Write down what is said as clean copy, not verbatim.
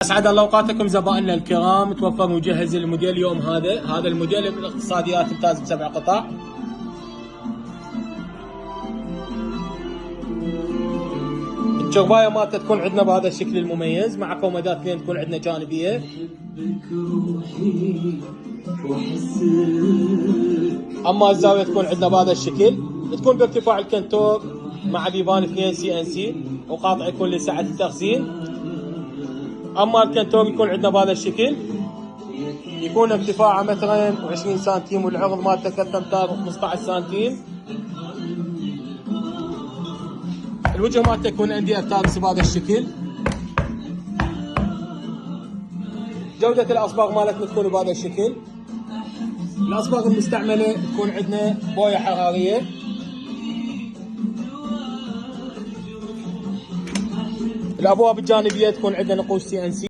اسعد الله اوقاتكم زبائننا الكرام. توفر مجهز الموديل اليوم هذا الموديل من الاقتصاديات ممتاز ب7 قطع. الشربايه مالته تكون عندنا بهذا الشكل المميز مع كومودات اثنين تكون عندنا جانبيه. اما الزاويه تكون عندنا بهذا الشكل، تكون بارتفاع الكنتور مع بيبان 2 CNC وقاطع يكون لسعه التخزين. اما الكنتور يكون عندنا بهذا الشكل، يكون ارتفاعه 2 و20 سنتيم والعرض مالته 3 امتار و15 سنتيم. الوجه مالته يكون عندي ارتاكس بهذا الشكل. جودة الاصباغ مالتنا تكون بهذا الشكل. الاصباغ المستعملة تكون عندنا بوية حرارية. الابواب الجانبية تكون عندنا نقوش CNC.